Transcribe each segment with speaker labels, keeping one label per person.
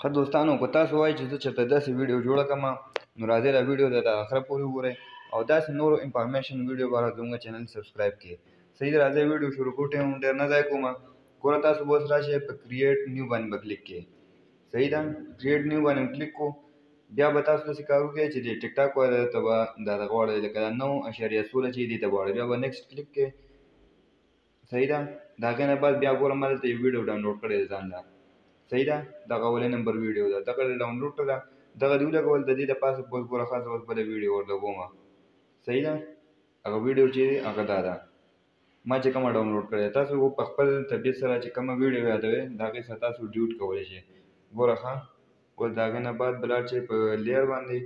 Speaker 1: ښه دوستانو که تاسو وایئ چې زه چېرته داسې ویډیو جوړه کړم نو راځئ دا ویډیو د آخره پورې وګورئ او داسې نورو انفارمیشن ویډیو لپاره زموږ چینل سبسکرایب کړئ. صحیح ده، راځئ ویډیو شروع کړو. ټایم ډېر نه ضایع کوم. ګوره تاسو به اوس راشئ په کریټ نیو باندې به کلیک کړئ. صحیح ده، کریټ نیو باندې کلیک کړو. بیا به تاسو داسې کار وکړئ چې د ټیک ټاک والا ته به دا دغه واړوئ لکه دا 9.16 چې دې ته به واړوئ. بیا به نیکسټ کلیک کړئ. صحیح ده، د هغې نه بعد بیا ګورم ما دلته یو ویډیو ډاونلوډ کړی دی ځان له. صحیح ده، دغه اولۍ نمبر ویډیو ده، دغه ډاونلوډ کړله، دغه دې ولګول. د دې دپاسه به اوس ګوره خاصه اوس بله ویډیو ورلګوم. صحیح ده، هغه ویډیو چې دی هغه دا ده ما چې کومه ډاونلوډ کړې ده. تاسو په خپل طبیعت سره چې کومه ویډیو یادوئ د هغې سره تاسو ډیوټ کولی شئ. ګوره ښه، اوس د هغې نه بعد به لاړ شئ په لیر باندې.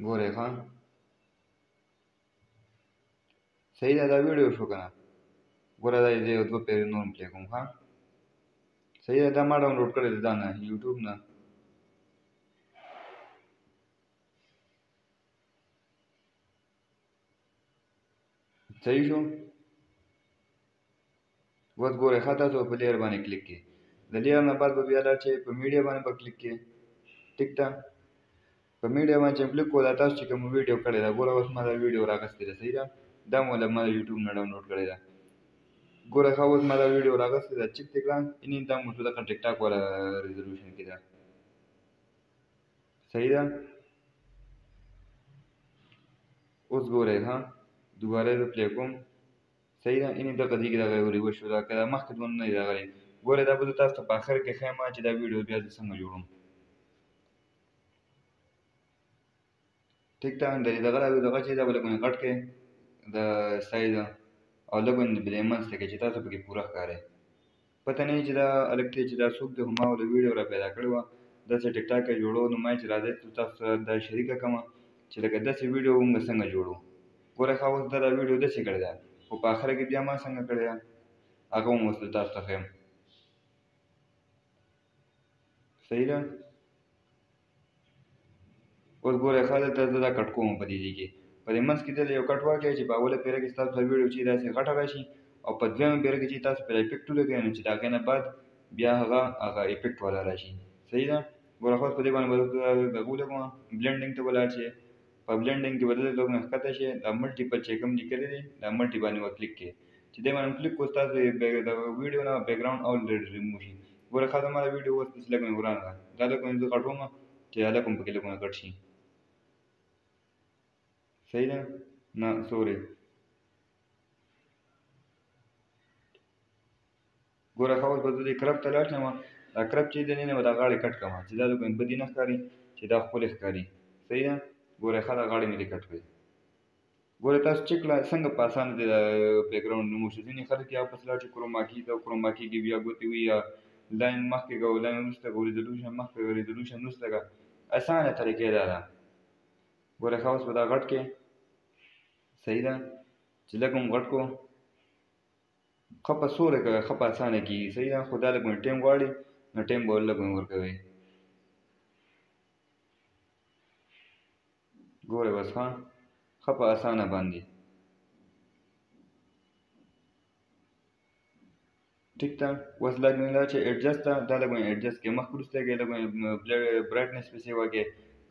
Speaker 1: ګورئ ښه، صحیح ده، دا ویډیو شو که نه. ګوره دا زه یو 2 پیرې نور هم پلی کوم. ښه، صحیح ده، دا ما ډاونلوډ کړی دی ځان نه یوټیوب نه. صحیح شو. اوس ګورئ ښه، تاسو په لیر باندې کلیک کړئ. د لیر نه بعد به بیا لاړ شئ په میډیا باندې به کلیک کړئ. ټیک ده، په میډیا باندې چې کلیک کړو دا تاسو چې کومه ویډیو کړې ده ګوره اوس ما دا ویډیو راغستې ده. صحیح ده، دا مو له ما د یوټیوب نه ډاونلوډ کړې ده. ګوره ښه، اوس ما دا ویډیو راغستې ده، چک دې کړه. یعنې دا مو دغه ټیک ټاک والا ریزولوشن کې ده. صحیح ده، اوس ګورئ ښه، دوباره زه پلی کوم. صحیح ده، یعنې دغه ځای کې دغه ریوس شو. دا که دا مخکې دومره نه دی راغلی. ګورئ دا به زه تاسو ته په اخر کې ښیم چې دا ویډیو بیا زه څنګه جوړوم. ټیک ده، د دغه دغه چې دا به لږ غټ کړئ د سایز او لږ به یې منځ ته کړئ چې تاسو پکې پوره ښکارئ. پته نه وي چې دا هلک دی چې دا څوک دی، خو ما ورله ویډیو را پیدا کړې وه. داسې ټیک ټاک یې جوړو نو ما چې راځئ تاسو سره دا شریکه کړم چې لکه داسې ویډیو موږ څنګه جوړو. ګوره ښه، اوس دا ویډیو داسې کړې ده، خو په اخره کې بیا ما څنګه کړې ده هغه هم اوس تاسو ته ښیم. صحیح ده، اوس ګورئ ښه، دلته زه دا کټ کوم په دې ځای کې. په دې منځ کې دلته یو کټ واچوئ چې په اوله پیره کې ستاسو ته ویډیو چې داسې غټه راشي او په دویمه پیره کې چې تاسو پرې افیکټ ولګوئ نو چې د هغې نه بعد بیا هغه افیکټ والا راشي. صحیح ده، ګوره ښه، اوس په دې باندې به دغه ولګوم. بلنډینګ ته به لاړ شئ. په بلنډینګ کې به دلته لږ نه ښکته شئ. دا ملټیپل چې کوم لیکلی دی دا ملټي باندې به کلیک کړئ. چې دې باندې کلیک کړو ستاسو د ویډیو نه بیک ګراونډ الریډي ریموو شي. ګوره ښه، زما دا ویډیو اوس داسې لږ مې ورانه ده. دا لږ مې زه غټوم چې هلک هم پکې لږونه غټ شي. صحیح ده، نه سوري. ګوره ښه، اوس به زه دې کرپ ته لاړ شم. دا کرپ چې دی نه به دا غاړې کټ کړم چې دا لږ بدې نه ښکاري، چې دا ښکلې ښکاري. صحیح ده، ګوره ښه، دا غاړې مې دې کټ کړې. ګوره تاسو چک کړه څنګه په اسانه دی دا بیک ګراونډ ریموو شي. ځینې خلک یا پسې لاړ شي کروما کي ته، کروما کي کې بیا ګوتې وي یا لاین مخکې کړه لاین وروسته کړه ریزولوشن مخکې کړه ریزولوشن وروسته کړه. اسانه طریقې دا ده. ګوره ښه، اوس به دا غټ کړې. صحیح ده، چې لږ هم غټ کړو. ښه په سوره کړه، ښه په اسانه کېږي. صحیح ده، خو دا لږ ټایم غواړي نو ټایم به لږ ورکوئ. ګوره بس ښه په اسانه باندې. ټیک ده، اوس لږ لاړ شئ ایډجسټ ته. دا لږ ایډجسټ کړئ، مخکې وروسته کړئ، لږ برایټنس پسې وکړئ،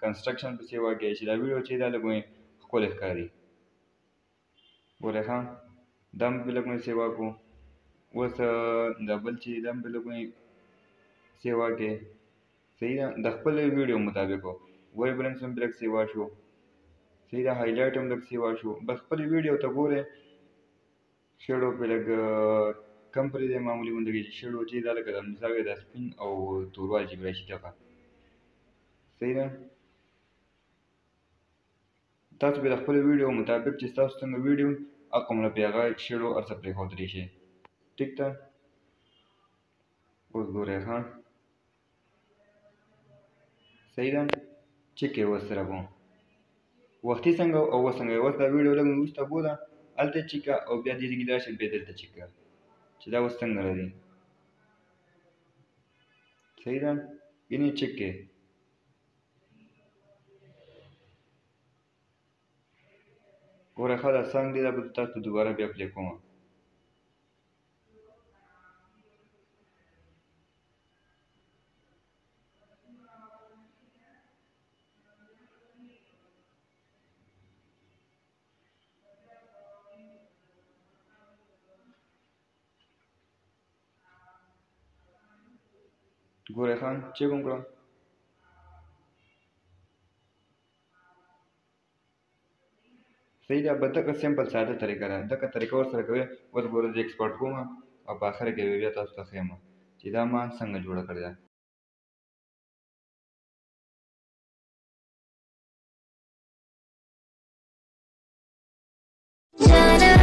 Speaker 1: کنسټرکشن پسې وکړئ چې دا ویډیو چې دا لږ ښکلی ښکاري. ګورئ ښه، دا هم پرې لږ سیوا کړو. اوس دا بل چې دا هم پرې لږ سیوا کړئ. صحیح ده، د خپل ویډیو مطابق وایب رنګس هم پرې لږ سیوا شو. صحیح ده، هایلایټ هم لږ سیوا شو. بس خپل ویډیو ته ګورئ. شیډو پرې لږ کم پرېږدئ، معمولي غوندې چې شیډو چې دا لکه مثال دا سپین او توروالی چې پرې راشي دغه. صحیح ده، تاسو به د خپل ویډیو مطابق چې ستاسو څنګه ویډیو هغومره پرې هغه شیډو هر څه پرېښودلی شئ. ټیک ده، اوس ګورئ ښه، صحیح ده، چک یې اوس سره کوم وختي څنګه او اوس څنګه. اوس دا ویډیو لږ وروسته بوله هلته چک کړه او بیا دې ځای کې راشئ بیا دلته چک کړه چې دا اوس څنګه راځي. صحیح ده، یعنې چک کړئ. ګوره ښه، دا سانګ دی دا به تاسو دوباره بیا پلی کوم. ګورئ ښه چیک هم کړه. صحیح ده. به دغه سمپل ساده طریقه ده، دغه طریقه ورسره کوئ. اوس ګوره زه ایکسپورټ کوم او په اخر کې بیا تاسو ته ښیم چې دا ما څنګه جوړه کړې ده.
Speaker 2: Na na